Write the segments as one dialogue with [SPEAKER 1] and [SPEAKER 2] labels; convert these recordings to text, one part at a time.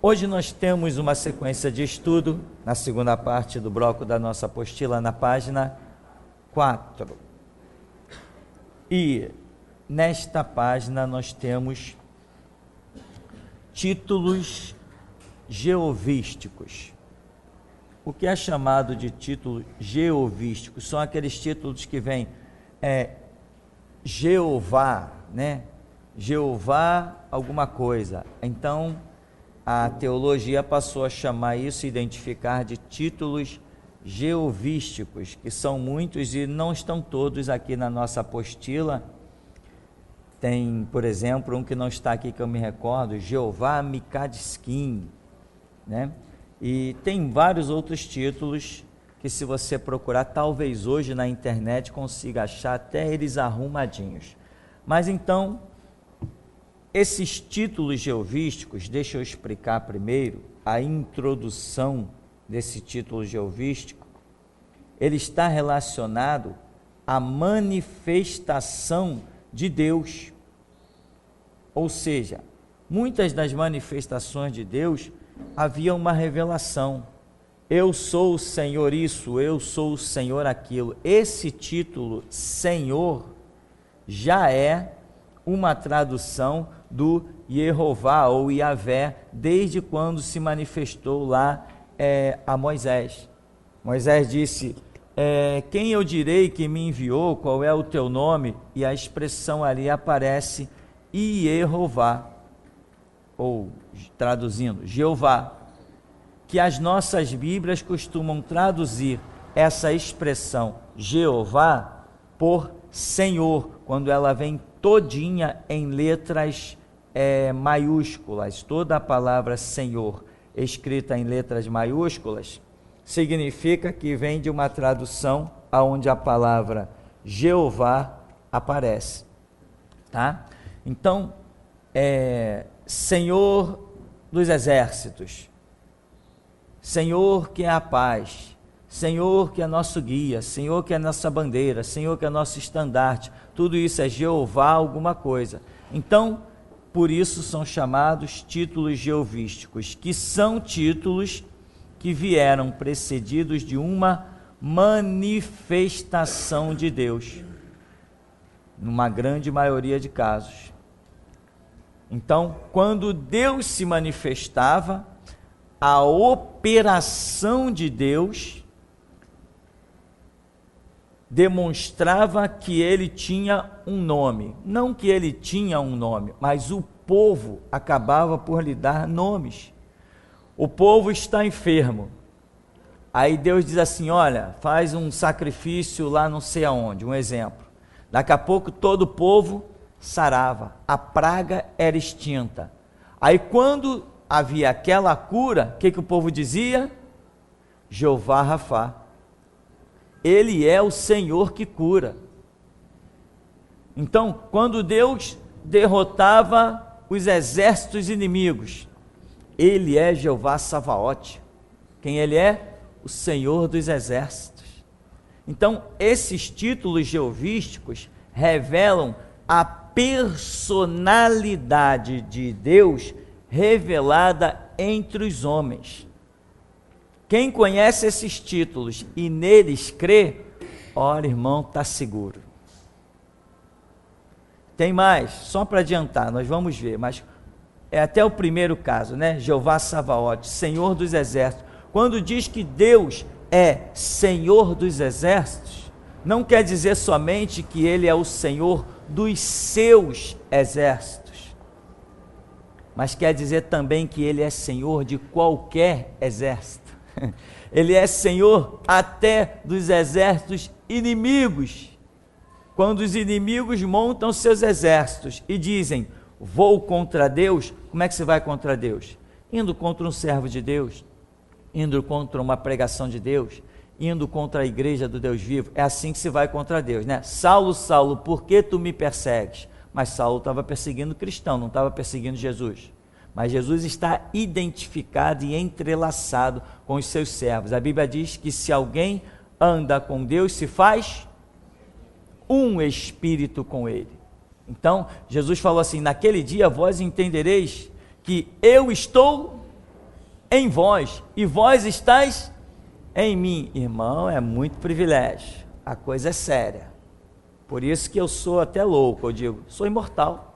[SPEAKER 1] Hoje nós temos uma sequência de estudo, na segunda parte do bloco da nossa apostila, na página 4. E nesta página nós temos títulos geovísticos. O que é chamado de título geovístico? São aqueles títulos que vêm Jeová, né? Jeová alguma coisa. Então, a teologia passou a chamar isso, identificar de títulos geovísticos, que são muitos e não estão todos aqui na nossa apostila. Tem, por exemplo, um que não está aqui que eu me recordo, Jeová Mikadiskim, né? E tem vários outros títulos que, se você procurar, talvez hoje na internet consiga achar até eles arrumadinhos. Mas então, esses títulos geovísticos, deixa eu explicar primeiro a introdução desse título geovístico. Ele está relacionado à manifestação de Deus. Ou seja, muitas das manifestações de Deus havia uma revelação. Eu sou o Senhor isso, eu sou o Senhor aquilo. Esse título, Senhor, já é uma tradução do Jeová ou Yahvé, desde quando se manifestou lá a Moisés. Moisés disse, quem eu direi que me enviou, qual é o teu nome? E a expressão ali aparece, Jeová, ou traduzindo, Jeová, que as nossas Bíblias costumam traduzir essa expressão Jeová por Senhor, quando ela vem todinha em letras maiúsculas. Toda a palavra Senhor escrita em letras maiúsculas significa que vem de uma tradução onde a palavra Jeová aparece, tá? Então, Senhor dos exércitos, Senhor que é a paz, Senhor que é nosso guia, Senhor que é nossa bandeira, Senhor que é nosso estandarte, tudo isso é Jeová alguma coisa. Então, por isso são chamados títulos geovísticos, que são títulos que vieram precedidos de uma manifestação de Deus, numa grande maioria de casos. Então, quando Deus se manifestava, a operação de Deus demonstrava que ele tinha um nome. Não que ele tinha um nome, mas o povo acabava por lhe dar nomes. O povo está enfermo. Aí Deus diz assim, olha, faz um sacrifício lá não sei aonde, um exemplo. Daqui a pouco todo o povo sarava, a praga era extinta. Aí quando havia aquela cura, o que o povo dizia? Jeová Rafá. Ele é o Senhor que cura. Então, quando Deus derrotava os exércitos inimigos, ele é Jeová Savaote. Quem ele é? O Senhor dos exércitos. Então, esses títulos geovísticos revelam a personalidade de Deus revelada entre os homens. Quem conhece esses títulos e neles crê, ora, irmão, está seguro. Tem mais, só para adiantar, nós vamos ver, mas é até o primeiro caso, né? Jeová Savaote, Senhor dos exércitos. Quando diz que Deus é Senhor dos exércitos, não quer dizer somente que ele é o Senhor dos seus exércitos, mas quer dizer também que ele é Senhor de qualquer exército. Ele é Senhor até dos exércitos inimigos. Quando os inimigos montam seus exércitos e dizem, vou contra Deus, como é que você vai contra Deus? Indo contra um servo de Deus, indo contra uma pregação de Deus, indo contra a igreja do Deus vivo. É assim que se vai contra Deus, né? Saulo, Saulo, por que tu me persegues? Mas Saulo estava perseguindo cristão, não estava perseguindo Jesus. Mas Jesus está identificado e entrelaçado com os seus servos. A Bíblia diz que se alguém anda com Deus, se faz um espírito com ele. Então, Jesus falou assim, naquele dia vós entendereis que eu estou em vós, e vós estáis em mim. Irmão, é muito privilégio, a coisa é séria. Por isso que eu sou até louco, eu digo, sou imortal.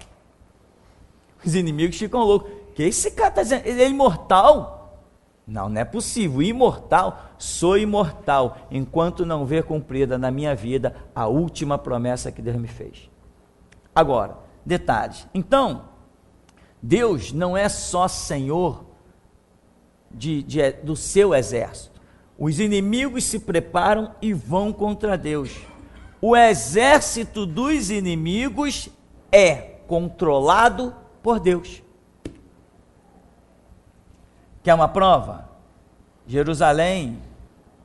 [SPEAKER 1] Os inimigos ficam loucos. Que esse cara está dizendo? Ele é imortal? Não, não é possível. Imortal? Sou imortal, enquanto não ver cumprida na minha vida a última promessa que Deus me fez. Agora, detalhes. Então, Deus não é só Senhor do seu exército. Os inimigos se preparam e vão contra Deus. O exército dos inimigos é controlado por Deus. Quer uma prova? Jerusalém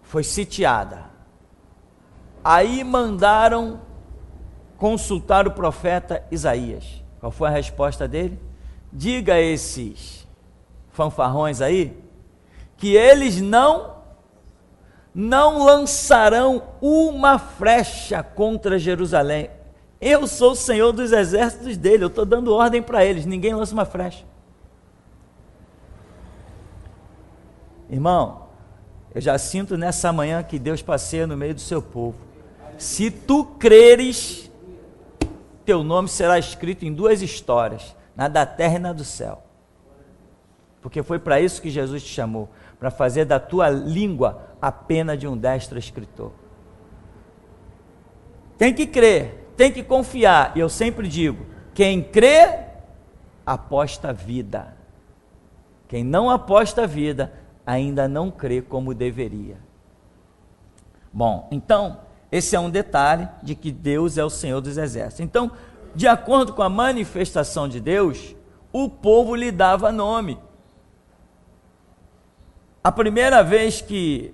[SPEAKER 1] foi sitiada. Aí mandaram consultar o profeta Isaías. Qual foi a resposta dele? Diga a esses fanfarrões aí que eles não lançarão uma flecha contra Jerusalém. Eu sou o Senhor dos exércitos dele, eu estou dando ordem para eles, ninguém lança uma flecha. Irmão, eu já sinto nessa manhã que Deus passeia no meio do seu povo. Se tu creres, teu nome será escrito em duas histórias, na da terra e na do céu. Porque foi para isso que Jesus te chamou, para fazer da tua língua a pena de um destro escritor. Tem que crer, tem que confiar. E eu sempre digo, quem crê, aposta vida. Quem não aposta vida, ainda não crê como deveria. Bom, então, esse é um detalhe de que Deus é o Senhor dos exércitos. Então, de acordo com a manifestação de Deus, o povo lhe dava nome. A primeira vez que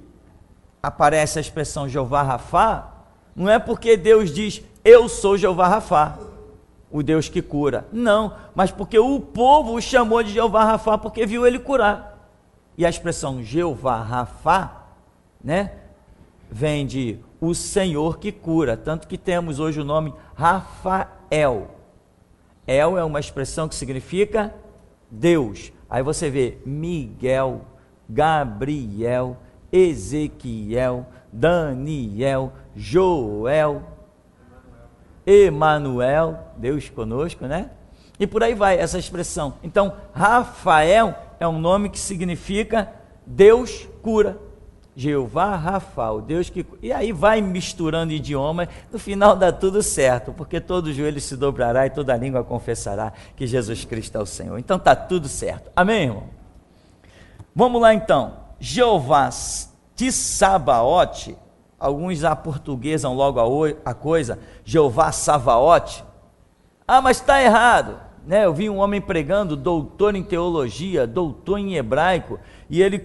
[SPEAKER 1] aparece a expressão Jeová Rafá, não é porque Deus diz, eu sou Jeová Rafá, o Deus que cura. Não, mas porque o povo o chamou de Jeová Rafá porque viu ele curar. E a expressão Jeová Rafá, né, vem de o Senhor que cura, tanto que temos hoje o nome Rafael. El é uma expressão que significa Deus. Aí você vê Miguel, Gabriel, Ezequiel, Daniel, Joel, Emanuel, Deus conosco, né? E por aí vai essa expressão. Então, Rafael é um nome que significa Deus cura. Jeová Rafa, o Deus que... E aí vai misturando idioma, no final dá tudo certo, porque todo joelho se dobrará e toda língua confessará que Jesus Cristo é o Senhor. Então está tudo certo. Amém, irmão? Vamos lá então. Jeová Tissabaote, alguns aportuguesam logo a coisa, Jeová Savaote. Ah, mas está errado, né? Eu vi um homem pregando, doutor em teologia, doutor em hebraico, e ele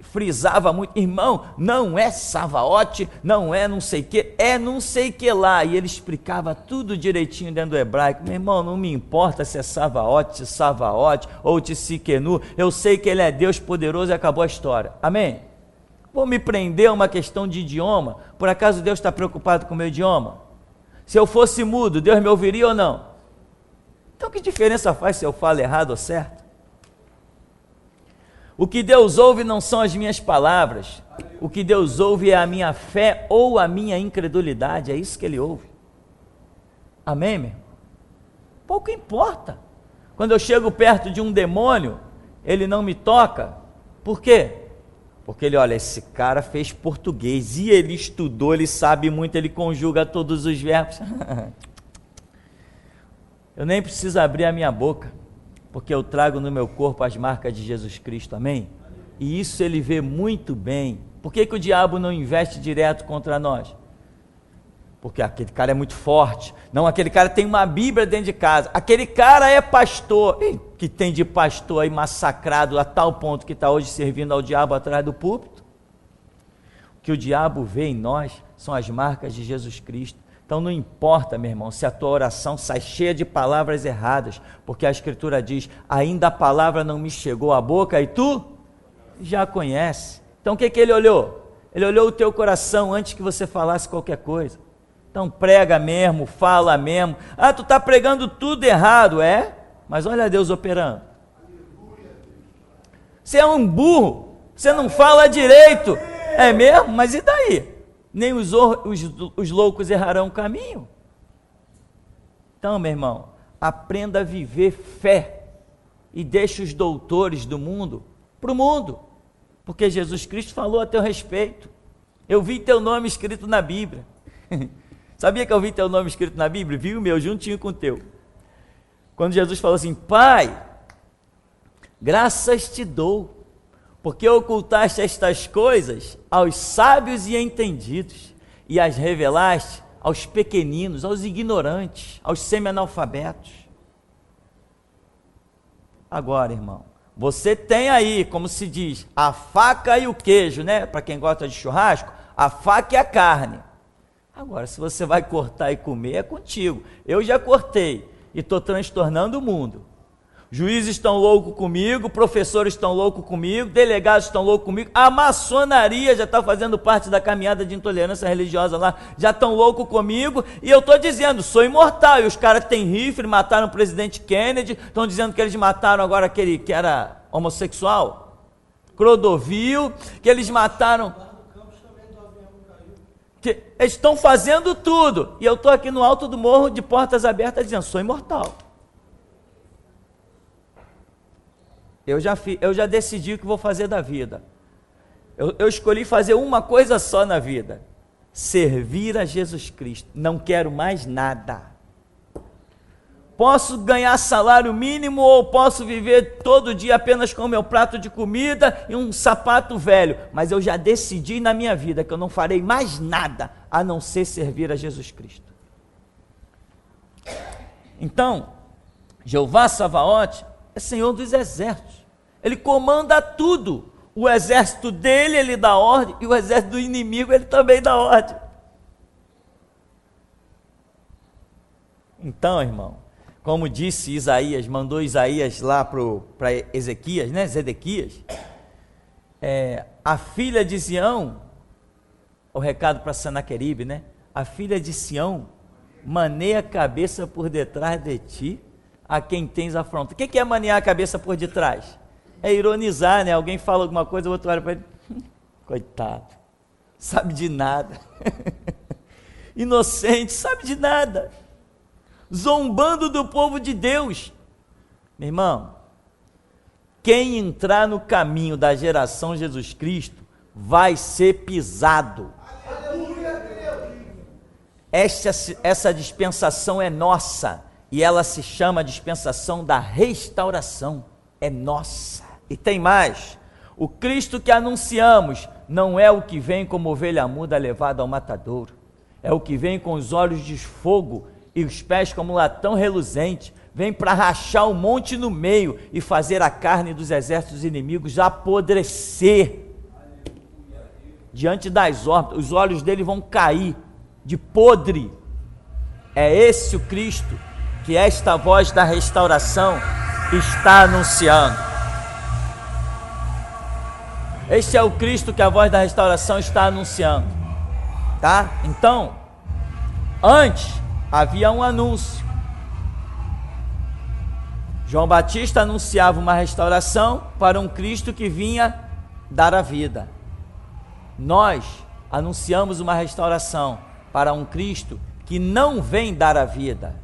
[SPEAKER 1] frisava muito, irmão, não é Savaote, não é não sei que, é não sei que lá, e ele explicava tudo direitinho dentro do hebraico. Meu irmão, não me importa se é Savaote ou Tsiquenu, eu sei que ele é Deus poderoso e acabou a história. Amém? Vou me prender a uma questão de idioma? Por acaso Deus está preocupado com o meu idioma? Se eu fosse mudo, Deus me ouviria ou não? Então que diferença faz se eu falo errado ou certo? O que Deus ouve não são as minhas palavras, o que Deus ouve é a minha fé ou a minha incredulidade, é isso que Ele ouve. Amém, meu irmão? Pouco importa. Quando eu chego perto de um demônio, ele não me toca. Por quê? Porque ele olha, esse cara fez português, e ele estudou, ele sabe muito, ele conjuga todos os verbos. Eu nem preciso abrir a minha boca, porque eu trago no meu corpo as marcas de Jesus Cristo, amém? E isso ele vê muito bem. Por que o diabo não investe direto contra nós? Porque aquele cara é muito forte. Não, aquele cara tem uma Bíblia dentro de casa. Aquele cara é pastor. E que tem de pastor aí massacrado a tal ponto que está hoje servindo ao diabo atrás do púlpito? O que o diabo vê em nós são as marcas de Jesus Cristo. Então não importa, meu irmão, se a tua oração sai cheia de palavras erradas, porque a Escritura diz, ainda a palavra não me chegou à boca e tu já conhece. Então o que ele olhou? Ele olhou o teu coração antes que você falasse qualquer coisa. Então prega mesmo, fala mesmo. Ah, tu está pregando tudo errado, é? Mas olha Deus operando. Você é um burro, você não fala direito. É mesmo? Mas e daí? Nem os loucos errarão o caminho. Então, meu irmão, aprenda a viver fé e deixe os doutores do mundo para o mundo, porque Jesus Cristo falou a teu respeito. Eu vi teu nome escrito na Bíblia. Sabia que eu vi teu nome escrito na Bíblia? Vi o meu juntinho com o teu. Quando Jesus falou assim: Pai, graças te dou, porque ocultaste estas coisas aos sábios e entendidos, e as revelaste aos pequeninos, aos ignorantes, aos semi-analfabetos. Agora, irmão, você tem aí, como se diz, a faca e o queijo, né? Para quem gosta de churrasco, a faca e a carne. Agora, se você vai cortar e comer, é contigo. Eu já cortei e estou transtornando o mundo. Juízes estão loucos comigo, professores estão loucos comigo, delegados estão loucos comigo, a maçonaria já está fazendo parte da caminhada de intolerância religiosa lá, já estão loucos comigo, e eu estou dizendo, sou imortal, e os caras têm rifle, mataram o presidente Kennedy, estão dizendo que eles mataram agora aquele que era homossexual, Clodovil, que eles mataram, que eles estão fazendo tudo, e eu estou aqui no alto do morro, de portas abertas, dizendo, sou imortal. Eu já decidi o que vou fazer da vida. Eu escolhi fazer uma coisa só na vida: servir a Jesus Cristo. Não quero mais nada. Posso ganhar salário mínimo ou posso viver todo dia apenas com o meu prato de comida e um sapato velho. Mas eu já decidi na minha vida que eu não farei mais nada a não ser servir a Jesus Cristo. Então, Jeová Savaote é Senhor dos exércitos, ele comanda tudo, o exército dele ele dá ordem, e o exército do inimigo ele também dá ordem. Então, irmão, como disse Isaías, mandou Isaías lá para Ezequias, né, Zedequias, a filha de Sião, o recado para Senaqueribe, né, a filha de Sião, maneia a cabeça por detrás de ti, a quem tens afronta. O que é manear a cabeça por detrás? É ironizar, né? Alguém fala alguma coisa, o outro olha para ele, coitado, sabe de nada, inocente, sabe de nada, zombando do povo de Deus. Meu irmão, quem entrar no caminho da geração Jesus Cristo, vai ser pisado. Essa dispensação é nossa, e ela se chama dispensação da restauração, é nossa. E tem mais, o Cristo que anunciamos não é o que vem como ovelha muda levada ao matadouro, é o que vem com os olhos de fogo e os pés como latão reluzente, vem para rachar o monte no meio e fazer a carne dos exércitos inimigos apodrecer diante das órbitas, os olhos dele vão cair de podre. É esse o Cristo que esta voz da restauração está anunciando. Este é o Cristo que a voz da restauração está anunciando, tá? Então, antes havia um anúncio. João Batista anunciava uma restauração para um Cristo que vinha dar a vida. Nós anunciamos uma restauração para um Cristo que não vem dar a vida,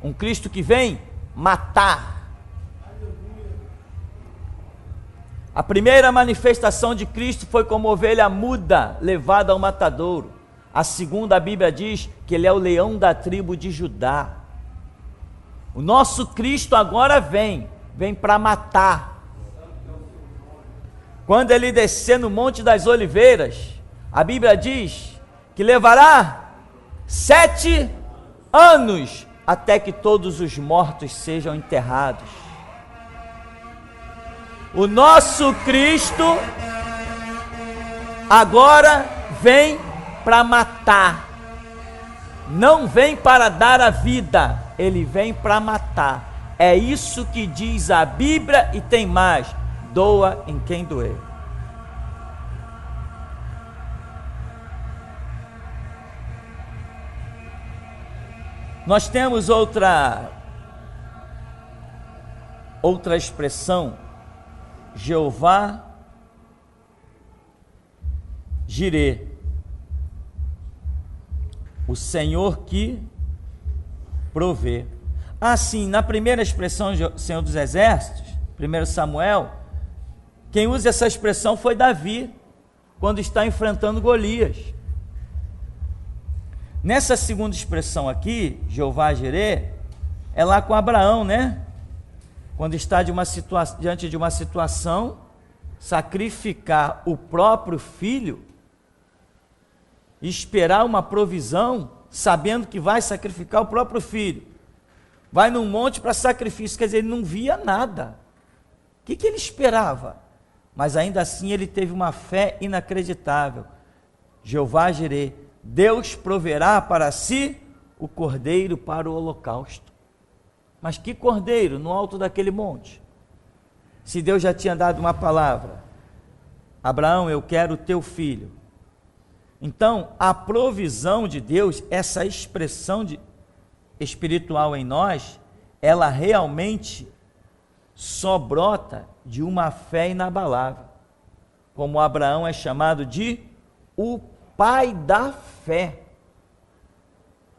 [SPEAKER 1] um Cristo que vem matar. A primeira manifestação de Cristo foi como ovelha muda levada ao matadouro. A segunda, a Bíblia diz que ele é o leão da tribo de Judá. O nosso Cristo agora vem para matar. Quando ele descer no Monte das Oliveiras, a Bíblia diz que levará 7 anos até que todos os mortos sejam enterrados. O nosso Cristo agora vem para matar, não vem para dar a vida, ele vem para matar. É isso que diz a Bíblia, e tem mais: doa em quem doer. Nós temos outra expressão: Jeová Jirê, o Senhor que provê. Assim, na primeira expressão, Senhor dos Exércitos, 1 Samuel, quem usa essa expressão foi Davi, quando está enfrentando Golias. Nessa segunda expressão aqui, Jeová Jirê, é lá com Abraão, né? Quando está diante de uma situação, sacrificar o próprio filho, esperar uma provisão, sabendo que vai sacrificar o próprio filho. Vai num monte para sacrifício, quer dizer, ele não via nada. O que ele esperava? Mas ainda assim ele teve uma fé inacreditável. Jeová Jirê, Deus proverá para si o cordeiro para o holocausto. Mas que cordeiro no alto daquele monte? Se Deus já tinha dado uma palavra: Abraão, eu quero o teu filho. Então, a provisão de Deus, essa expressão espiritual em nós, ela realmente só brota de uma fé inabalável. Como Abraão é chamado de o pai da fé.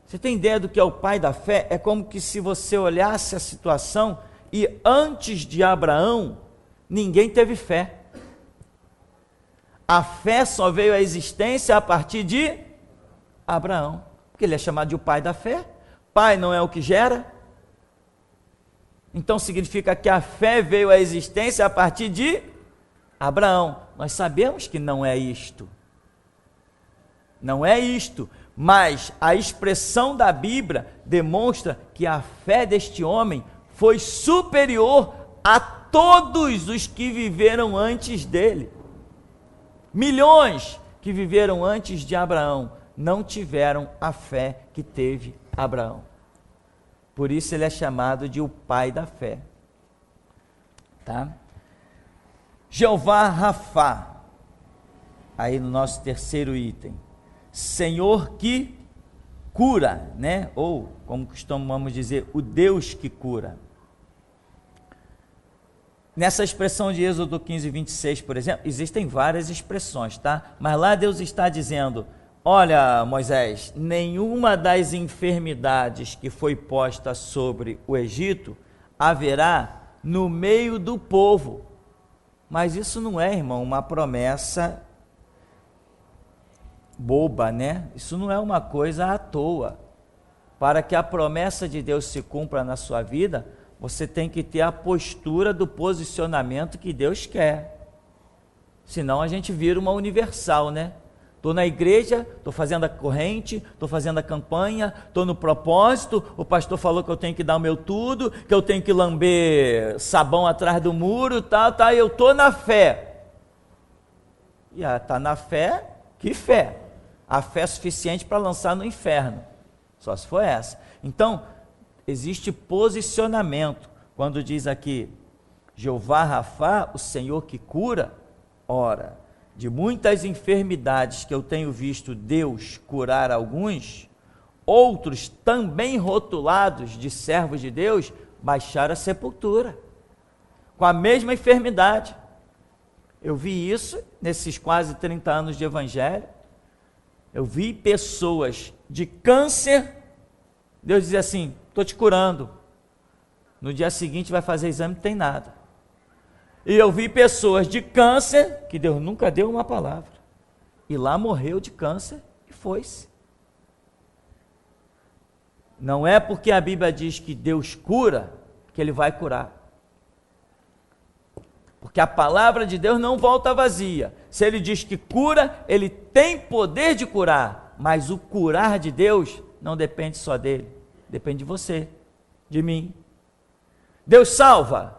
[SPEAKER 1] Você tem ideia do que é o pai da fé? É como que se você olhasse a situação e antes de Abraão, ninguém teve fé. A fé só veio à existência a partir de Abraão, porque ele é chamado de o pai da fé. Pai não é o que gera? Então significa que a fé veio à existência a partir de Abraão. Nós sabemos que não é isto. Não é isto, mas a expressão da Bíblia demonstra que a fé deste homem foi superior a todos os que viveram antes dele. Milhões que viveram antes de Abraão não tiveram a fé que teve Abraão. Por isso ele é chamado de o pai da fé. Tá? Jeová Rafá, aí no nosso terceiro item, Senhor que cura, né? Ou, como costumamos dizer, o Deus que cura. Nessa expressão de Êxodo 15, 26, por exemplo, existem várias expressões, tá? Mas lá Deus está dizendo: olha, Moisés, nenhuma das enfermidades que foi posta sobre o Egito haverá no meio do povo. Mas isso não é, irmão, uma promessa boba, né? Isso não é uma coisa à toa. Para que a promessa de Deus se cumpra na sua vida, você tem que ter a postura do posicionamento que Deus quer. Senão a gente vira uma universal, né? Estou na igreja, estou fazendo a corrente, estou fazendo a campanha, estou no propósito, o pastor falou que eu tenho que dar o meu tudo, que eu tenho que lamber sabão atrás do muro, tá, eu estou na fé. E está na fé, que fé? A fé é suficiente para lançar no inferno, só se for essa. Então, existe posicionamento. Quando diz aqui, Jeová Rafá, o Senhor que cura, ora, de muitas enfermidades que eu tenho visto Deus curar alguns, outros também rotulados de servos de Deus, baixaram a sepultura, com a mesma enfermidade. Eu vi isso nesses quase 30 anos de evangelho. Eu vi pessoas de câncer, Deus dizia assim: estou te curando. No dia seguinte vai fazer exame, não tem nada. E eu vi pessoas de câncer, que Deus nunca deu uma palavra, e lá morreu de câncer e foi-se. Não é porque a Bíblia diz que Deus cura, que Ele vai curar. Porque a palavra de Deus não volta vazia. Se Ele diz que cura, Ele tem poder de curar, mas o curar de Deus não depende só dEle, depende de você, de mim. Deus salva.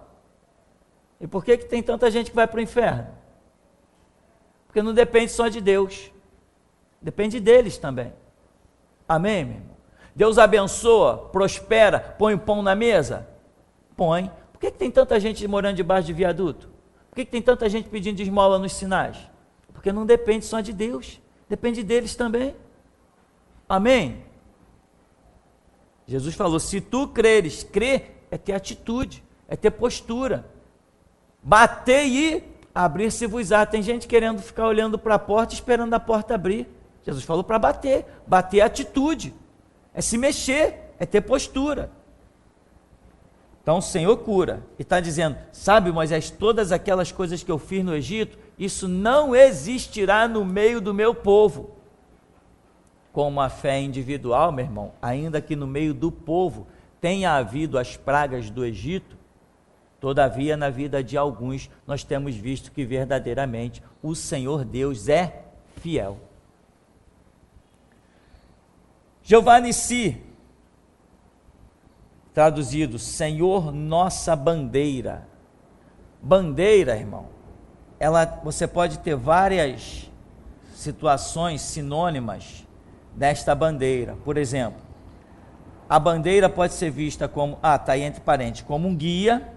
[SPEAKER 1] E por que tem tanta gente que vai para o inferno? Porque não depende só de Deus, depende deles também. Amém, meu irmão? Deus abençoa, prospera, põe o pão na mesa? Põe. Por que tem tanta gente morando debaixo de viaduto? Por que tem tanta gente pedindo de esmola nos sinais? Porque não depende só de Deus, depende deles também. Amém? Jesus falou: se tu creres, crer é ter atitude, é ter postura. Batei e abrir-se-vos-á. Tem gente querendo ficar olhando para a porta, esperando a porta abrir. Jesus falou para bater. Bater é atitude, é se mexer, é ter postura. Então o Senhor cura, e está dizendo, sabe, Moisés, todas aquelas coisas que eu fiz no Egito, isso não existirá no meio do meu povo. Com uma fé individual, meu irmão, ainda que no meio do povo tenha havido as pragas do Egito, todavia na vida de alguns nós temos visto que verdadeiramente o Senhor Deus é fiel. Jeová Nissi, traduzido, Senhor nossa bandeira. Bandeira, irmão, você pode ter várias situações sinônimas desta bandeira. Por exemplo, a bandeira pode ser vista como, está aí entre parênteses, como um guia,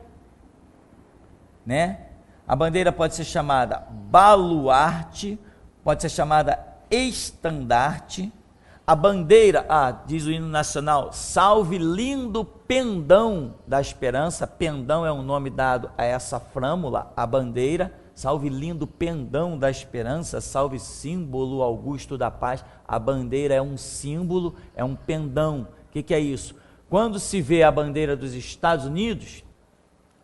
[SPEAKER 1] né? A bandeira pode ser chamada baluarte, pode ser chamada estandarte. A bandeira, diz o hino nacional, salve lindo pendão da esperança. Pendão é um nome dado a essa frâmula, a bandeira. Salve lindo pendão da esperança, salve símbolo augusto da paz. A bandeira é um símbolo, é um pendão. O que é isso? Quando se vê a bandeira dos Estados Unidos,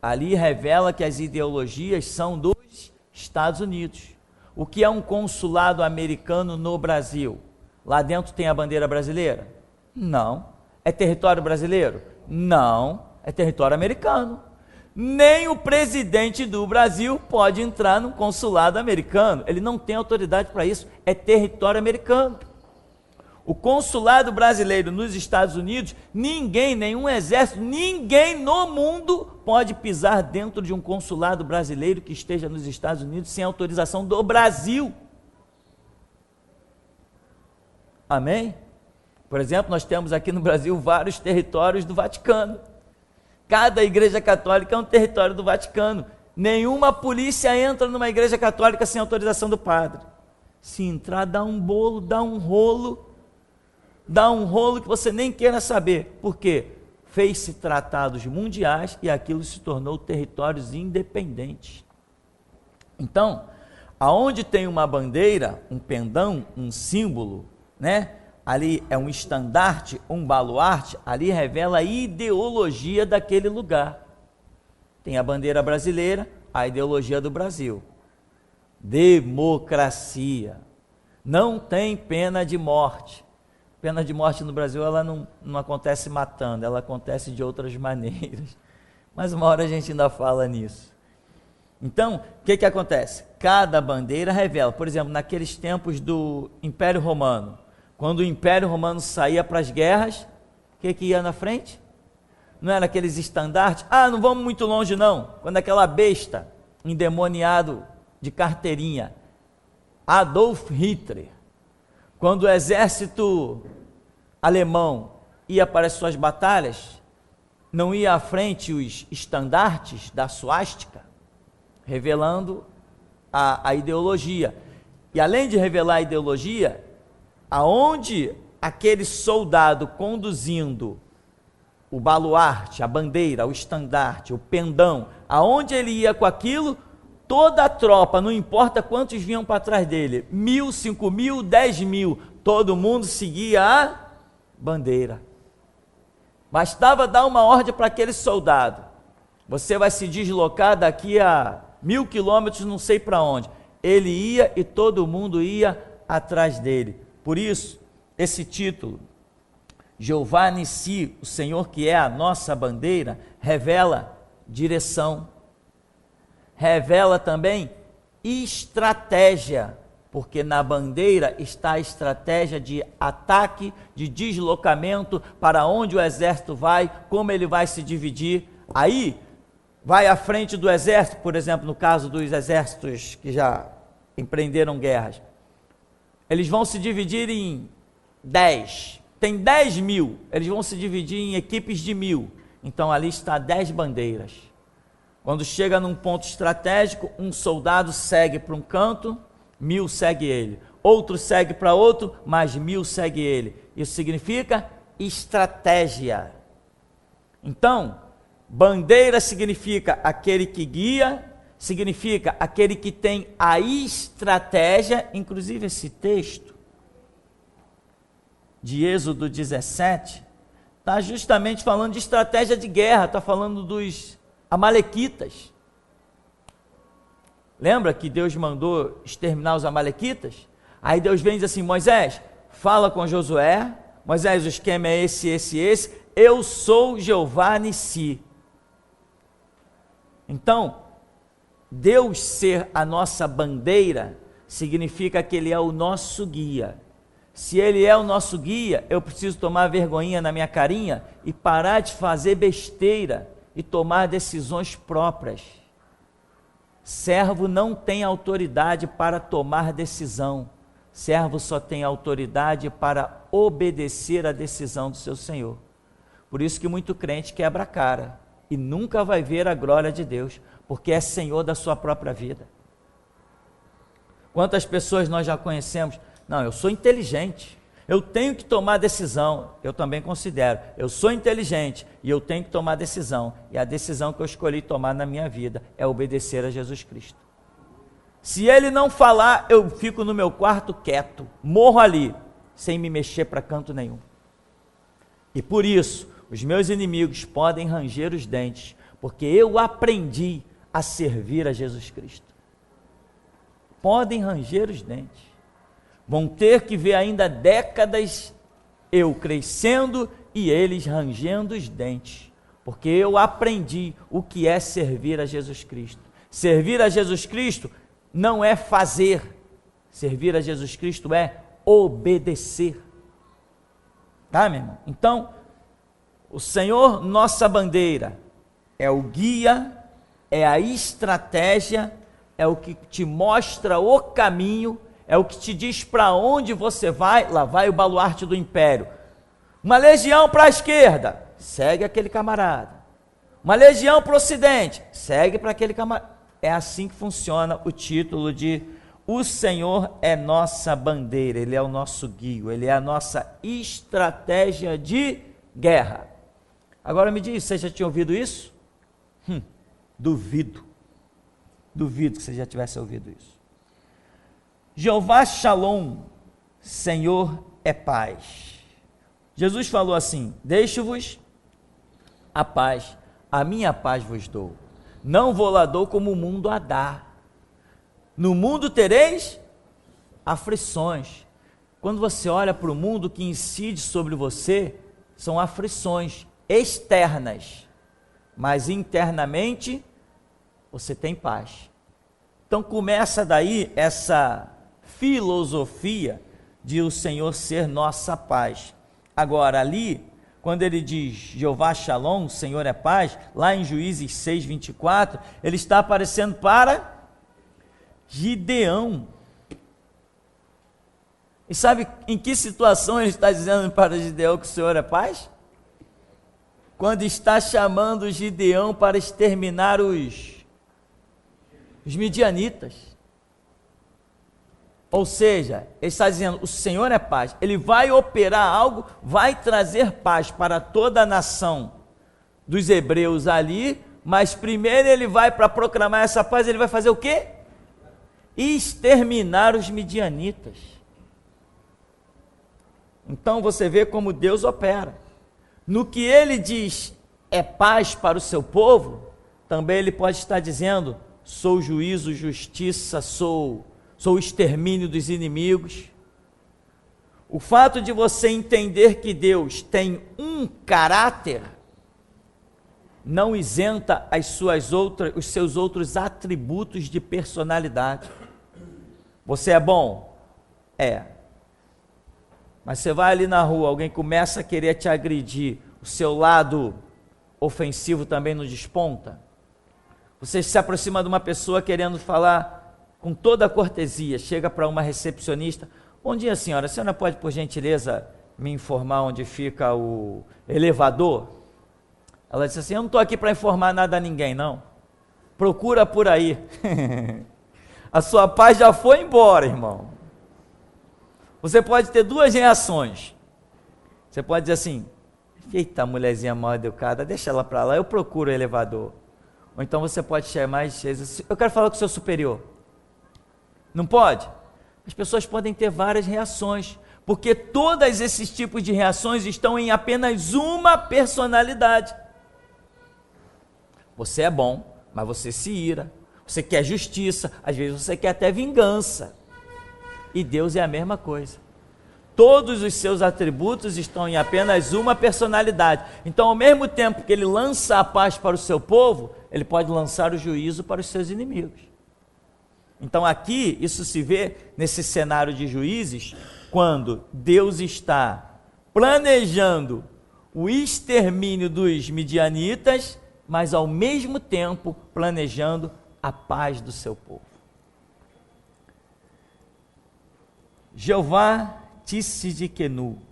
[SPEAKER 1] ali revela que as ideologias são dos Estados Unidos. O que é um consulado americano no Brasil? Lá dentro tem a bandeira brasileira? Não. É território brasileiro? Não. É território americano. Nem o presidente do Brasil pode entrar no consulado americano. Ele não tem autoridade para isso. É território americano. O consulado brasileiro nos Estados Unidos, ninguém, nenhum exército, ninguém no mundo pode pisar dentro de um consulado brasileiro que esteja nos Estados Unidos sem autorização do Brasil. Amém? Por exemplo, nós temos aqui no Brasil vários territórios do Vaticano. Cada igreja católica é um território do Vaticano. Nenhuma polícia entra numa igreja católica sem autorização do padre. Se entrar, dá um bolo, dá um rolo que você nem queira saber. Por quê? Fez-se tratados mundiais e aquilo se tornou territórios independentes. Então, aonde tem uma bandeira, um pendão, um símbolo, né? Ali é um estandarte, um baluarte, ali revela a ideologia daquele lugar. Tem a bandeira brasileira, a ideologia do Brasil. Democracia. Não tem pena de morte. Pena de morte no Brasil, ela não acontece matando, ela acontece de outras maneiras. Mas uma hora a gente ainda fala nisso. Então, o que acontece? Cada bandeira revela. Por exemplo, naqueles tempos do Império Romano, quando o Império Romano saía para as guerras, o que ia na frente? Não era aqueles estandartes? Não vamos muito longe não. Quando aquela besta, endemoniado de carteirinha, Adolf Hitler, quando o exército alemão ia para as suas batalhas, não ia à frente os estandartes da suástica, revelando a ideologia. E além de revelar a ideologia, aonde aquele soldado conduzindo o baluarte, a bandeira, o estandarte, o pendão, aonde ele ia com aquilo, toda a tropa, não importa quantos vinham para trás dele, 1.000, 5.000, 10.000, todo mundo seguia a bandeira. Bastava dar uma ordem para aquele soldado: você vai se deslocar daqui a 1.000 quilômetros, não sei para onde. Ele ia e todo mundo ia atrás dele. Por isso, esse título, Jeová Nissi, o Senhor que é a nossa bandeira, revela direção, revela também estratégia, porque na bandeira está a estratégia de ataque, de deslocamento, para onde o exército vai, como ele vai se dividir. Aí, vai à frente do exército, por exemplo, no caso dos exércitos que já empreenderam guerras, eles vão se dividir em 10, tem 10.000, eles vão se dividir em equipes de 1.000, então ali está 10 bandeiras. Quando chega num ponto estratégico, um soldado segue para um canto, 1.000 segue ele, outro segue para outro, mais 1.000 segue ele. Isso significa estratégia. Então, bandeira significa aquele que guia, significa aquele que tem a estratégia, inclusive esse texto de Êxodo 17, está justamente falando de estratégia de guerra, está falando dos amalequitas. Lembra que Deus mandou exterminar os amalequitas? Aí Deus vem e diz assim: Moisés, fala com Josué. Moisés, o esquema é esse. Eu sou Jeová Nissi. Então, Deus ser a nossa bandeira significa que Ele é o nosso guia. Se Ele é o nosso guia, eu preciso tomar vergonhinha na minha carinha e parar de fazer besteira e tomar decisões próprias. Servo não tem autoridade para tomar decisão. Servo só tem autoridade para obedecer a decisão do seu Senhor. Por isso que muito crente quebra a cara e nunca vai ver a glória de Deus, porque é Senhor da sua própria vida. Quantas pessoas nós já conhecemos? Não, eu sou inteligente, eu tenho que tomar decisão. Eu também considero, eu sou inteligente e eu tenho que tomar decisão. E a decisão que eu escolhi tomar na minha vida é obedecer a Jesus Cristo. Se Ele não falar, eu fico no meu quarto quieto, morro ali, sem me mexer para canto nenhum. E por isso, os meus inimigos podem ranger os dentes, porque eu aprendi a servir a Jesus Cristo. Podem ranger os dentes. Vão ter que ver ainda décadas eu crescendo e eles rangendo os dentes, porque eu aprendi o que é servir a Jesus Cristo. Servir a Jesus Cristo não é fazer, servir a Jesus Cristo é obedecer. Tá, meu irmão? Então, o Senhor, nossa bandeira, é o guia, é a estratégia, é o que te mostra o caminho, é o que te diz para onde você vai. Lá vai o baluarte do império. Uma legião para a esquerda, segue aquele camarada. Uma legião para o ocidente, segue para aquele camarada. É assim que funciona o título de O Senhor é nossa bandeira, Ele é o nosso guio, Ele é a nossa estratégia de guerra. Agora me diz, você já tinha ouvido isso? Duvido que você já tivesse ouvido isso. Jeová Shalom, Senhor é paz. Jesus falou assim: deixo-vos a paz, a minha paz vos dou. Não vou lá dou como o mundo a dá. No mundo tereis aflições. Quando você olha para o mundo, o que incide sobre você são aflições externas, mas internamente você tem paz. Então começa daí essa filosofia de o Senhor ser nossa paz. Agora ali, quando ele diz Jeová Shalom, o Senhor é paz, lá em Juízes 6:24, ele está aparecendo para Gideão. E sabe em que situação ele está dizendo para Gideão que o Senhor é paz? Quando está chamando Gideão para exterminar os midianitas. Ou seja, ele está dizendo, o Senhor é paz, Ele vai operar algo, vai trazer paz para toda a nação dos hebreus ali, mas primeiro Ele vai, para proclamar essa paz, Ele vai fazer o quê? Exterminar os midianitas. Então você vê como Deus opera. No que Ele diz é paz para o seu povo, também Ele pode estar dizendo, sou juízo, justiça, sou o extermínio dos inimigos. O fato de você entender que Deus tem um caráter não isenta os seus outros atributos de personalidade. Você é bom? É. Mas você vai ali na rua, alguém começa a querer te agredir, o seu lado ofensivo também não desponta? Você se aproxima de uma pessoa querendo falar com toda a cortesia, chega para uma recepcionista, bom dia senhora, a senhora pode por gentileza me informar onde fica o elevador? Ela disse assim, eu não estou aqui para informar nada a ninguém não, procura por aí. A sua paz já foi embora, irmão. Você pode ter duas reações. Você pode dizer assim, eita mulherzinha mal educada, deixa ela para lá, eu procuro o elevador. Ou então você pode chamar de Jesus, eu quero falar com o seu superior. Não pode? As pessoas podem ter várias reações, porque todos esses tipos de reações estão em apenas uma personalidade. Você é bom, mas você se ira, você quer justiça, às vezes você quer até vingança. E Deus é a mesma coisa. Todos os seus atributos estão em apenas uma personalidade. Então, ao mesmo tempo que ele lança a paz para o seu povo, ele pode lançar o juízo para os seus inimigos. Então aqui, isso se vê nesse cenário de Juízes, quando Deus está planejando o extermínio dos midianitas, mas ao mesmo tempo planejando a paz do seu povo. Jeová Tsidkenu,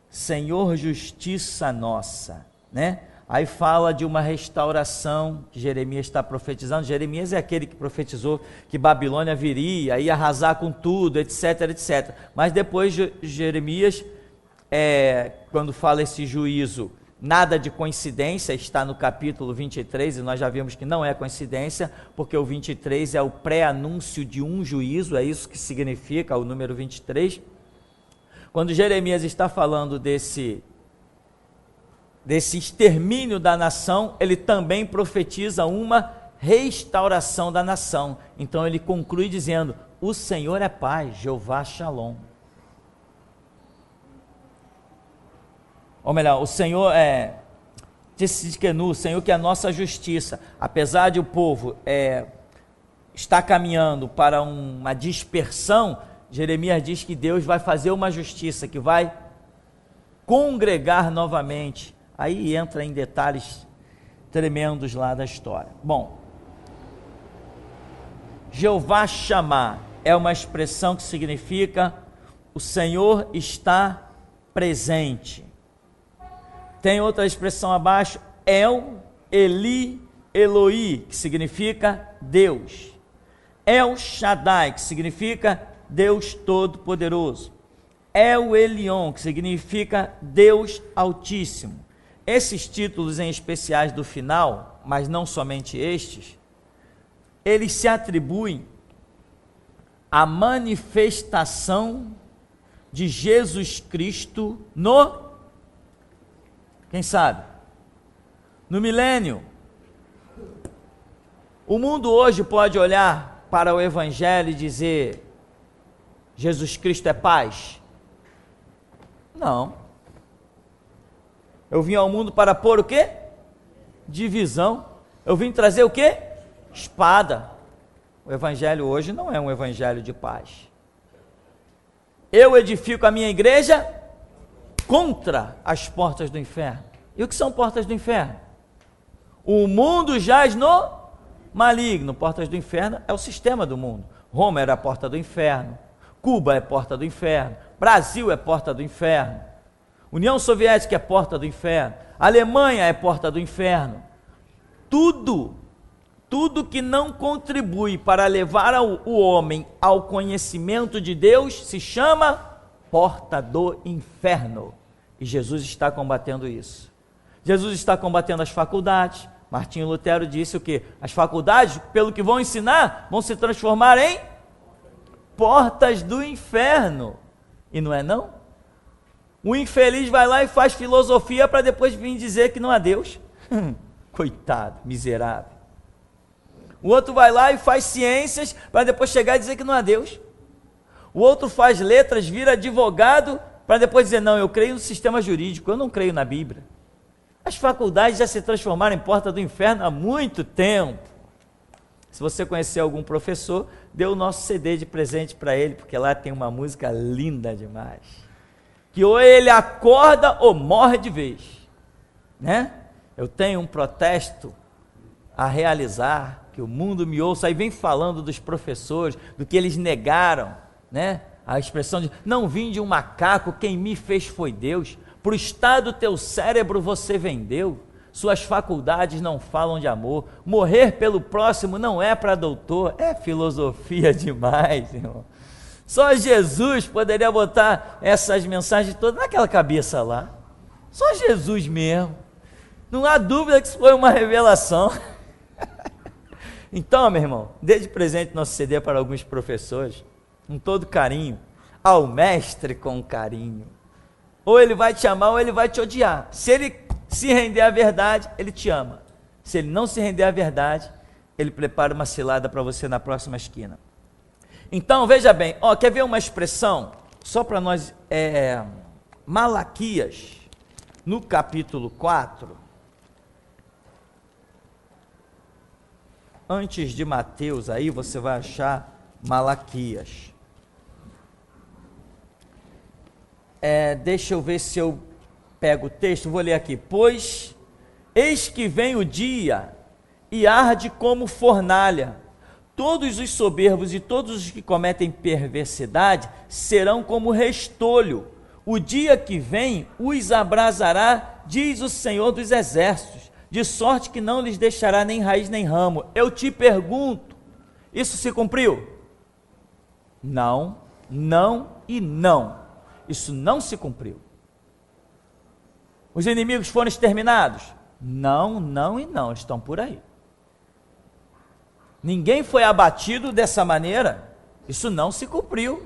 [SPEAKER 1] Senhor justiça nossa, né? Aí fala de uma restauração que Jeremias está profetizando. Jeremias é aquele que profetizou que Babilônia viria, ia arrasar com tudo, etc, etc. Mas depois Jeremias, quando fala esse juízo, nada de coincidência, está no capítulo 23, e nós já vimos que não é coincidência, porque o 23 é o pré-anúncio de um juízo, é isso que significa o número 23. Quando Jeremias está falando desse extermínio da nação, ele também profetiza uma restauração da nação. Então ele conclui dizendo: o Senhor é paz, Jeová Shalom. Ou melhor, o Senhor é Tsidkenu, o Senhor que é a nossa justiça. Apesar de o povo estar caminhando para uma dispersão, Jeremias diz que Deus vai fazer uma justiça, que vai congregar novamente. Aí entra em detalhes tremendos lá da história. Bom, Jeová Shammah é uma expressão que significa o Senhor está presente. Tem outra expressão abaixo, El, Eli, Eloi, que significa Deus. El Shaddai, que significa Deus Todo-Poderoso. El Elyon, que significa Deus Altíssimo. Esses títulos em especiais do final, mas não somente estes, eles se atribuem à manifestação de Jesus Cristo quem sabe? No milênio. O mundo hoje pode olhar para o Evangelho e dizer: Jesus Cristo é paz? Não. Eu vim ao mundo para pôr o quê? Divisão. Eu vim trazer o quê? Espada. O Evangelho hoje não é um Evangelho de paz. Eu edifico a minha igreja contra as portas do inferno. E o que são portas do inferno? O mundo jaz no maligno. Portas do inferno é o sistema do mundo. Roma era a porta do inferno. Cuba é porta do inferno. Brasil é porta do inferno. União Soviética é porta do inferno. Alemanha é porta do inferno. Tudo que não contribui para levar o homem ao conhecimento de Deus se chama porta do inferno. E Jesus está combatendo isso. Jesus está combatendo as faculdades. Martinho Lutero disse o quê? As faculdades, pelo que vão ensinar, vão se transformar em portas do inferno. E não é não? O infeliz vai lá e faz filosofia para depois vir dizer que não há Deus. Coitado, miserável. O outro vai lá e faz ciências para depois chegar e dizer que não há Deus. O outro faz letras, vira advogado para depois dizer: não, eu creio no sistema jurídico, eu não creio na Bíblia. As faculdades já se transformaram em porta do inferno há muito tempo. Se você conhecer algum professor, dê o nosso CD de presente para ele, porque lá tem uma música linda demais. Que ou ele acorda ou morre de vez, né? Eu tenho um protesto a realizar, que o mundo me ouça, aí vem falando dos professores, do que eles negaram, né? A expressão de: não vim de um macaco, quem me fez foi Deus. Para o estado do teu cérebro você vendeu. Suas faculdades não falam de amor. Morrer pelo próximo não é para doutor. É filosofia demais, irmão. Só Jesus poderia botar essas mensagens todas naquela cabeça lá. Só Jesus mesmo. Não há dúvida que isso foi uma revelação. Então, meu irmão, dê de presente nosso CD para alguns professores, com todo carinho, ao mestre com carinho. Ou ele vai te amar ou ele vai te odiar. Se ele se render à verdade, ele te ama. Se ele não se render à verdade, ele prepara uma cilada para você na próxima esquina. Então, veja bem, quer ver uma expressão? Só para nós, Malaquias, no capítulo 4, antes de Mateus, aí você vai achar Malaquias. Deixa eu ver se eu pego o texto, vou ler aqui. Pois, eis que vem o dia e arde como fornalha. Todos os soberbos e todos os que cometem perversidade serão como restolho. O dia que vem os abrasará, diz o Senhor dos Exércitos, de sorte que não lhes deixará nem raiz nem ramo. Eu te pergunto, isso se cumpriu? Não, não e não. Isso não se cumpriu. Os inimigos foram exterminados? Não, não e não, estão por aí. Ninguém foi abatido dessa maneira, isso não se cumpriu.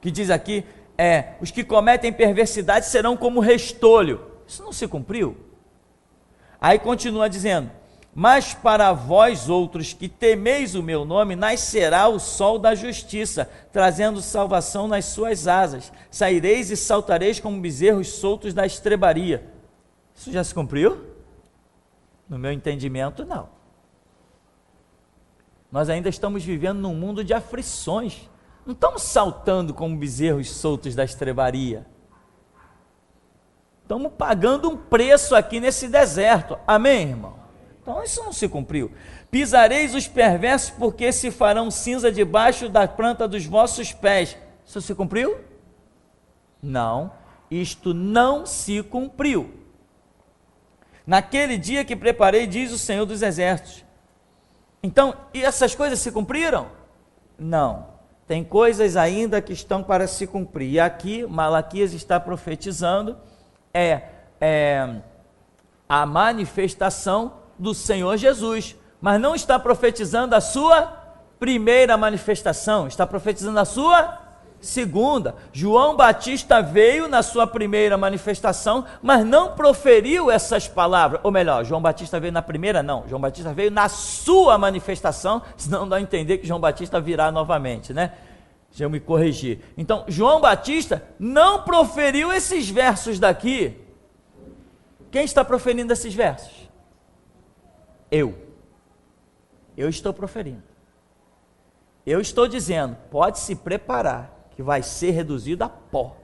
[SPEAKER 1] Que diz aqui, os que cometem perversidade serão como restolho. Isso não se cumpriu. Aí continua dizendo, mas para vós outros que temeis o meu nome, nascerá o sol da justiça, trazendo salvação nas suas asas. Saireis e saltareis como bezerros soltos da estrebaria. Isso já se cumpriu? No meu entendimento, não. Nós ainda estamos vivendo num mundo de aflições. Não estamos saltando como bezerros soltos da estrebaria. Estamos pagando um preço aqui nesse deserto. Amém, irmão? Então isso não se cumpriu. Pisareis os perversos porque se farão cinza debaixo da planta dos vossos pés. Isso se cumpriu? Não. Isto não se cumpriu. Naquele dia que preparei, diz o Senhor dos Exércitos. Então, e essas coisas se cumpriram? Não. Tem coisas ainda que estão para se cumprir. E aqui, Malaquias está profetizando, a manifestação do Senhor Jesus. Mas não está profetizando a sua primeira manifestação, está profetizando a sua segunda. João Batista veio na sua primeira manifestação, mas não proferiu essas palavras, ou melhor, João Batista veio na primeira, não, João Batista veio na sua manifestação, senão dá a entender que João Batista virá novamente, né? Deixa eu me corrigir. Então, João Batista não proferiu esses versos daqui. Quem está proferindo esses versos? Eu estou proferindo. Eu estou dizendo, pode se preparar, que vai ser reduzido a pó.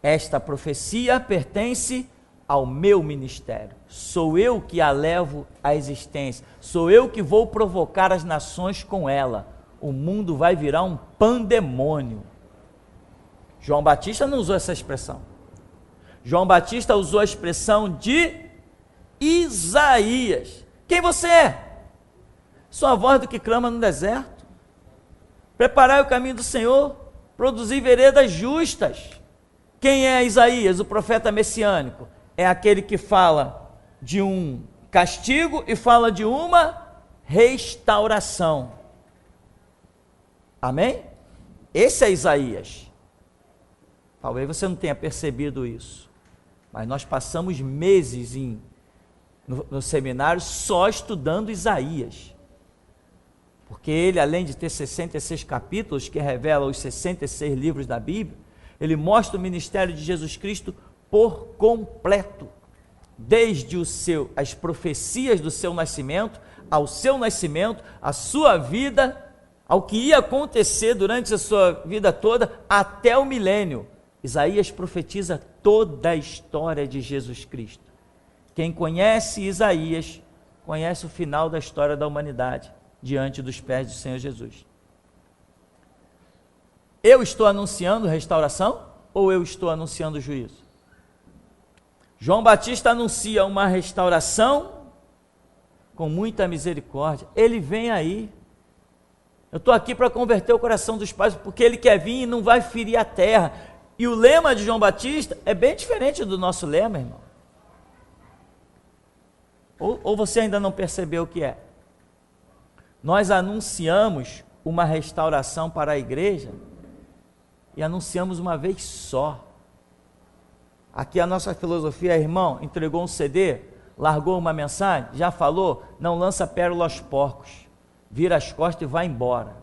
[SPEAKER 1] Esta profecia pertence ao meu ministério. Sou eu que a levo à existência. Sou eu que vou provocar as nações com ela. O mundo vai virar um pandemônio. João Batista não usou essa expressão. João Batista usou a expressão de Isaías. Quem você é? Sou a voz do que clama no deserto. Preparai o caminho do Senhor, produzir veredas justas. Quem é Isaías, o profeta messiânico? É aquele que fala de um castigo e fala de uma restauração. Amém? Esse é Isaías. Talvez você não tenha percebido isso, mas nós passamos meses no seminário só estudando Isaías. Porque ele, além de ter 66 capítulos, que revelam os 66 livros da Bíblia, ele mostra o ministério de Jesus Cristo por completo, desde as profecias do seu nascimento, ao seu nascimento, a sua vida, ao que ia acontecer durante a sua vida toda, até o milênio. Isaías profetiza toda a história de Jesus Cristo. Quem conhece Isaías, conhece o final da história da humanidade, diante dos pés do Senhor Jesus. Eu estou anunciando restauração ou eu estou anunciando juízo? João Batista anuncia uma restauração com muita misericórdia. Ele vem aí. Eu estou aqui para converter o coração dos pais, porque ele quer vir e não vai ferir a terra. E o lema de João Batista é bem diferente do nosso lema, irmão. Ou você ainda não percebeu o que é? Nós anunciamos uma restauração para a igreja e anunciamos uma vez só. Aqui a nossa filosofia, irmão, entregou um CD, largou uma mensagem, já falou, não lança pérola aos porcos, vira as costas e vai embora.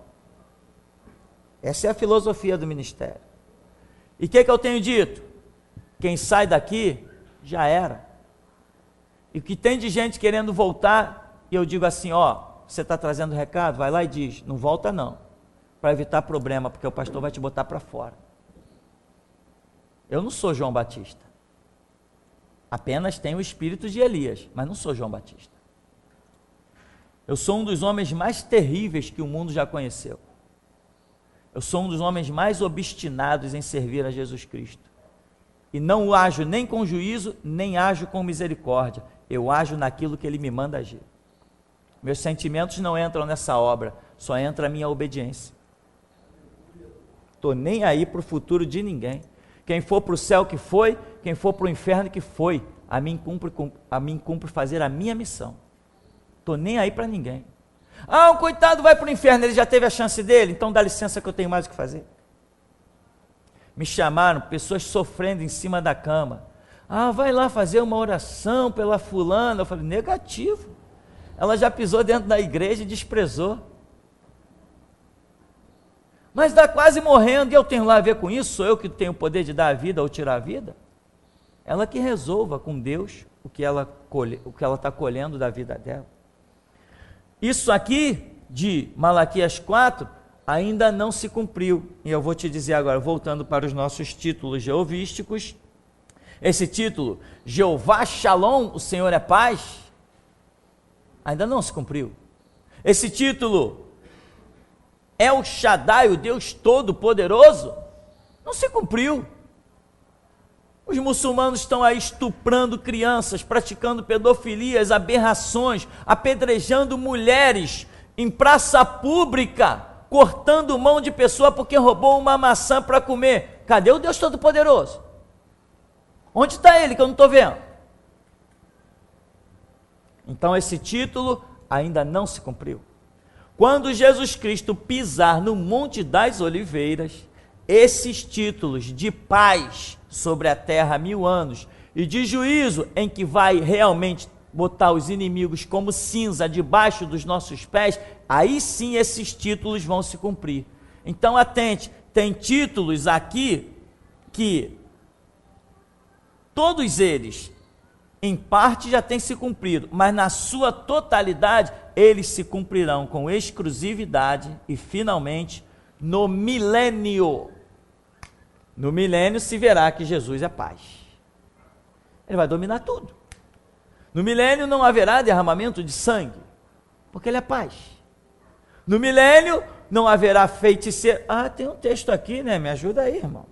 [SPEAKER 1] Essa é a filosofia do ministério. E o que eu tenho dito? Quem sai daqui, já era. E o que tem de gente querendo voltar, e eu digo assim, ó, você está trazendo recado? Vai lá e diz, não volta não, para evitar problema, porque o pastor vai te botar para fora. Eu não sou João Batista, apenas tenho o espírito de Elias, mas não sou João Batista. Eu sou um dos homens mais terríveis que o mundo já conheceu. Eu sou um dos homens mais obstinados em servir a Jesus Cristo. E não ajo nem com juízo, nem ajo com misericórdia. Eu ajo naquilo que Ele me manda agir. Meus sentimentos não entram nessa obra, só entra a minha obediência. Estou nem aí para o futuro de ninguém. Quem for para o céu que foi, quem for para o inferno que foi, a mim cumpre fazer a minha missão. Estou nem aí para ninguém. Ah, um coitado vai para o inferno, ele já teve a chance dele, então dá licença que eu tenho mais o que fazer. Me chamaram, pessoas sofrendo em cima da cama. Ah, vai lá fazer uma oração pela fulana. Eu falei, negativo. Ela já pisou dentro da igreja e desprezou. Mas está quase morrendo, e eu tenho lá a ver com isso? Sou eu que tenho o poder de dar a vida ou tirar a vida? Ela que resolva com Deus o que ela está colhendo da vida dela. Isso aqui, de Malaquias 4, ainda não se cumpriu. E eu vou te dizer agora, voltando para os nossos títulos jeovísticos, esse título, Jeová Shalom, o Senhor é paz, ainda não se cumpriu. Esse título, El Shaddai, o Deus Todo-Poderoso, não se cumpriu. Os muçulmanos estão aí estuprando crianças, praticando pedofilias, aberrações, apedrejando mulheres em praça pública, cortando mão de pessoa porque roubou uma maçã para comer. Cadê o Deus Todo-Poderoso? Onde está Ele que eu não estou vendo? Então esse título ainda não se cumpriu. Quando Jesus Cristo pisar no Monte das Oliveiras, esses títulos de paz sobre a terra há 1000 anos e de juízo em que vai realmente botar os inimigos como cinza debaixo dos nossos pés, aí sim esses títulos vão se cumprir. Então atente, tem títulos aqui que todos eles em parte já têm se cumprido, mas na sua totalidade eles se cumprirão com exclusividade e finalmente no milênio. No milênio se verá que Jesus é paz. Ele vai dominar tudo. No milênio não haverá derramamento de sangue, porque Ele é paz. No milênio não haverá feiticeiro. Ah, tem um texto aqui, né? Me ajuda aí, irmão.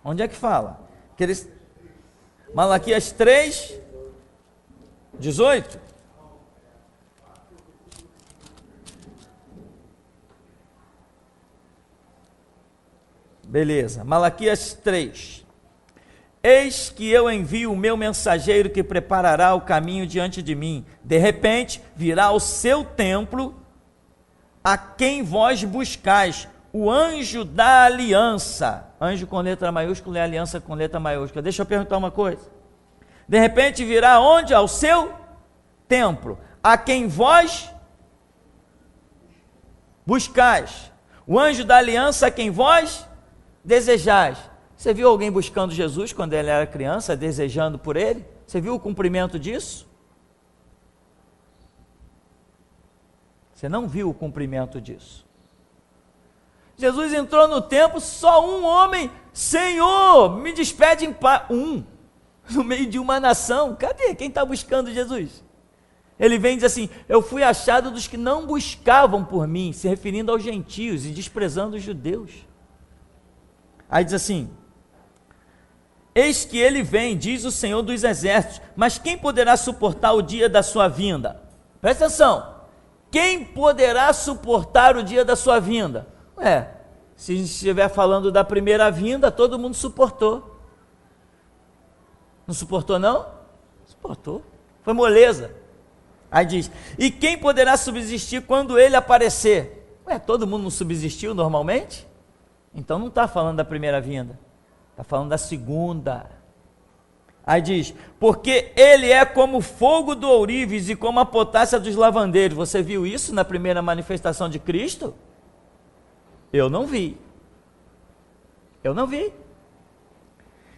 [SPEAKER 1] Onde é que fala? Malaquias 3, 18. Beleza, Malaquias 3. Eis que eu envio o meu mensageiro que preparará o caminho diante de mim. De repente virá ao seu templo a quem vós buscais, o anjo da aliança. Anjo com letra maiúscula e aliança com letra maiúscula. Deixa eu perguntar uma coisa. De repente virá onde? Ao seu templo, a quem vós buscais. O anjo da aliança a quem vós desejais. Você viu alguém buscando Jesus quando ele era criança, desejando por ele? Você viu o cumprimento disso? Você não viu o cumprimento disso. Jesus entrou no templo, só um homem, Senhor, me despede em paz. No meio de uma nação. Cadê? Quem está buscando Jesus? Ele vem e diz assim, eu fui achado dos que não buscavam por mim, se referindo aos gentios e desprezando os judeus. Aí diz assim, eis que ele vem, diz o Senhor dos Exércitos, mas quem poderá suportar o dia da sua vinda? Presta atenção, quem poderá suportar o dia da sua vinda? Se estiver falando da primeira vinda, todo mundo suportou. Não suportou não? Suportou, foi moleza. Aí diz, e quem poderá subsistir quando ele aparecer? Ué, todo mundo não subsistiu normalmente? Então não está falando da primeira vinda, está falando da segunda. Aí diz, porque ele é como o fogo do ourives e como a potássia dos lavandeiros. Você viu isso na primeira manifestação de Cristo? Eu não vi. Eu não vi.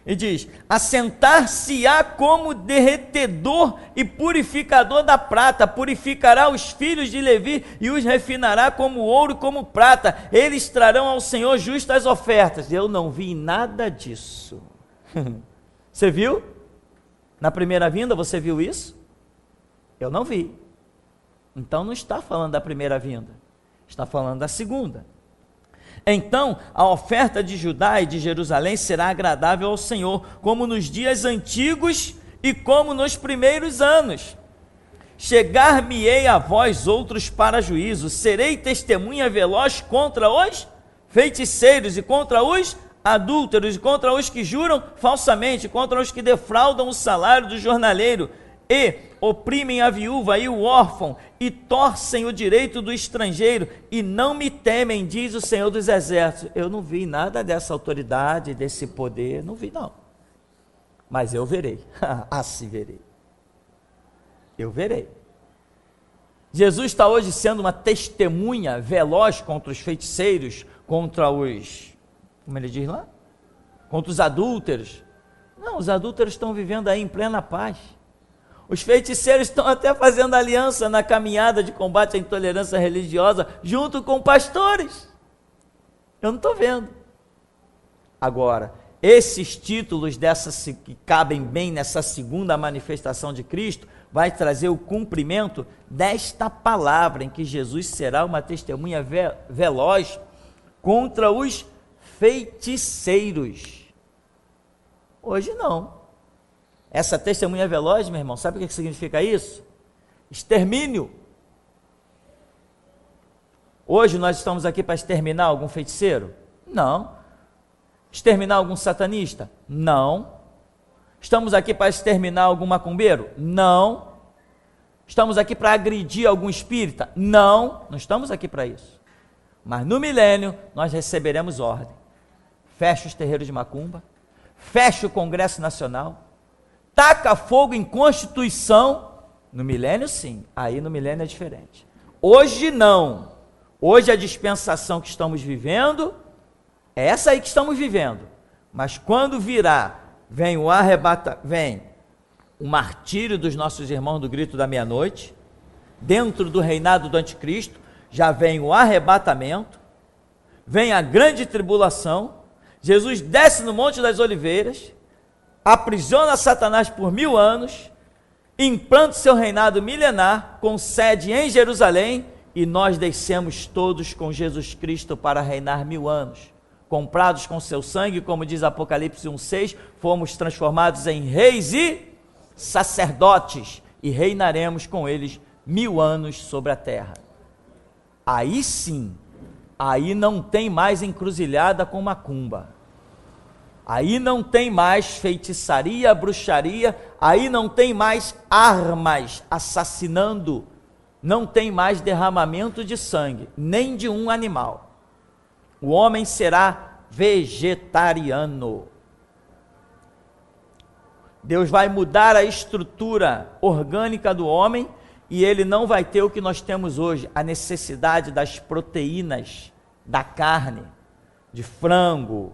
[SPEAKER 1] E diz, assentar-se-á como derretedor e purificador da prata, purificará os filhos de Levi e os refinará como ouro e como prata, eles trarão ao Senhor justas ofertas. Eu não vi nada disso. Você viu? Na primeira vinda você viu isso? Eu não vi. Então não está falando da primeira vinda, está falando da segunda. Então, a oferta de Judá e de Jerusalém será agradável ao Senhor, como nos dias antigos e como nos primeiros anos. Chegar-me-ei a vós outros para juízo, serei testemunha veloz contra os feiticeiros e contra os adúlteros, e contra os que juram falsamente, contra os que defraudam o salário do jornaleiro, e oprimem a viúva e o órfão, e torcem o direito do estrangeiro, e não me temem, diz o Senhor dos Exércitos. Eu não vi nada dessa autoridade, desse poder, não vi não, mas eu verei, assim verei, eu verei. Jesus está hoje sendo uma testemunha veloz contra os feiticeiros, contra os, como ele diz lá? Contra os adúlteros. Não, os adúlteros estão vivendo aí em plena paz. Os feiticeiros estão até fazendo aliança na caminhada de combate à intolerância religiosa, junto com pastores. Eu não estou vendo. Agora, esses títulos que cabem bem nessa segunda manifestação de Cristo, vai trazer o cumprimento desta palavra, em que Jesus será uma testemunha veloz contra os feiticeiros. Hoje não. Essa testemunha veloz, meu irmão, sabe o que significa isso? Extermínio. Hoje nós estamos aqui para exterminar algum feiticeiro? Não. Exterminar algum satanista? Não. Estamos aqui para exterminar algum macumbeiro? Não. Estamos aqui para agredir algum espírita? Não. Não estamos aqui para isso. Mas no milênio nós receberemos ordem. Fecha os terreiros de macumba, fecha o Congresso Nacional, taca fogo em Constituição. No milênio sim, aí no milênio é diferente. Hoje não. Hoje a dispensação que estamos vivendo é essa aí que estamos vivendo. Mas quando virá, vem o martírio dos nossos irmãos do grito da meia-noite, dentro do reinado do anticristo, já vem o arrebatamento, vem a grande tribulação, Jesus desce no Monte das Oliveiras, aprisiona Satanás por 1000 anos, implanta seu reinado milenar, com sede em Jerusalém, e nós descemos todos com Jesus Cristo para reinar 1000 anos. Comprados com seu sangue, como diz Apocalipse 1,6, fomos transformados em reis e sacerdotes, e reinaremos com eles 1000 anos sobre a terra. Aí sim, aí não tem mais encruzilhada com macumba, aí não tem mais feitiçaria, bruxaria, aí não tem mais armas assassinando, não tem mais derramamento de sangue, nem de um animal. O homem será vegetariano. Deus vai mudar a estrutura orgânica do homem, e ele não vai ter o que nós temos hoje, a necessidade das proteínas da carne, de frango,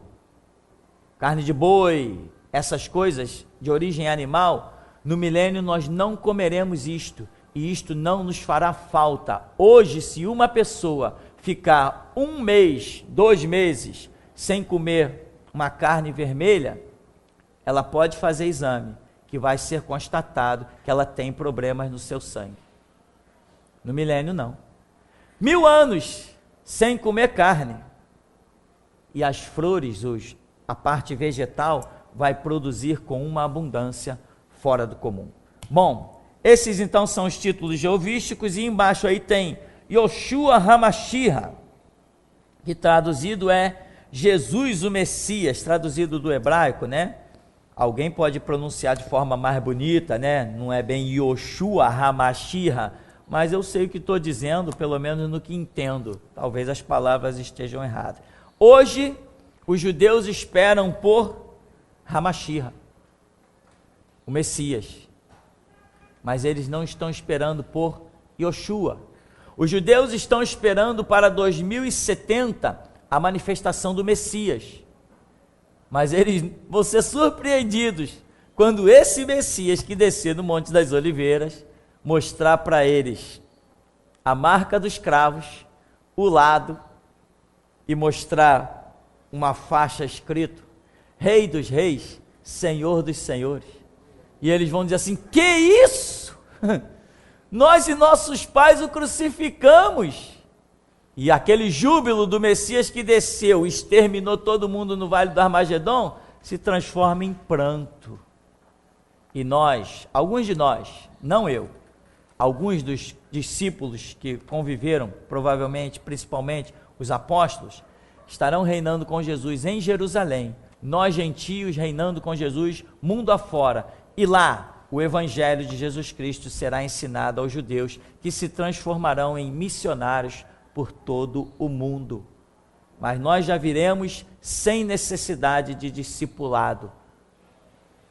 [SPEAKER 1] carne de boi, essas coisas de origem animal. No milênio nós não comeremos isto, e isto não nos fará falta. Hoje, se uma pessoa ficar 1 mês, 2 meses, sem comer uma carne vermelha, ela pode fazer exame, que vai ser constatado que ela tem problemas no seu sangue. No milênio não. 1000 anos sem comer carne, e as flores, a parte vegetal, vai produzir com uma abundância fora do comum. Bom, esses então são os títulos jeovísticos, e embaixo aí tem Yoshua HaMashiach, que traduzido é Jesus o Messias, traduzido do hebraico, né? alguém pode pronunciar de forma mais bonita, né? Não é bem Yoshua HaMashiach, mas eu sei o que estou dizendo, pelo menos no que entendo. Talvez as palavras estejam erradas. Hoje, os judeus esperam por HaMashiach, o Messias. Mas eles não estão esperando por Yoshua. Os judeus estão esperando para 2070 a manifestação do Messias. Mas eles vão ser surpreendidos quando esse Messias que descer no Monte das Oliveiras mostrar para eles a marca dos cravos, o lado, e mostrar uma faixa escrito Rei dos Reis, Senhor dos Senhores. E eles vão dizer assim: que isso? Nós e nossos pais o crucificamos. E aquele júbilo do Messias que desceu, exterminou todo mundo no Vale do Armagedon, se transforma em pranto. E nós, alguns de nós, não eu, alguns dos discípulos que conviveram, provavelmente, principalmente os apóstolos, estarão reinando com Jesus em Jerusalém. Nós, gentios, reinando com Jesus mundo afora. E lá, o evangelho de Jesus Cristo será ensinado aos judeus, que se transformarão em missionários por todo o mundo. Mas nós já viremos sem necessidade de discipulado,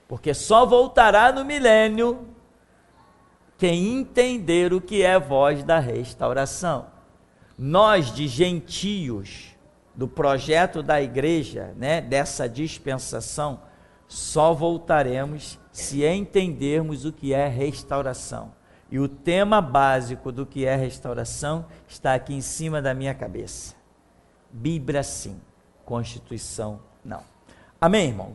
[SPEAKER 1] porque só voltará no milênio quem entender o que é voz da restauração. Nós, de gentios, do projeto da igreja, né, dessa dispensação, só voltaremos se entendermos o que é restauração. E o tema básico do que é restauração está aqui em cima da minha cabeça. Bíblia sim, Constituição não. Amém, irmão?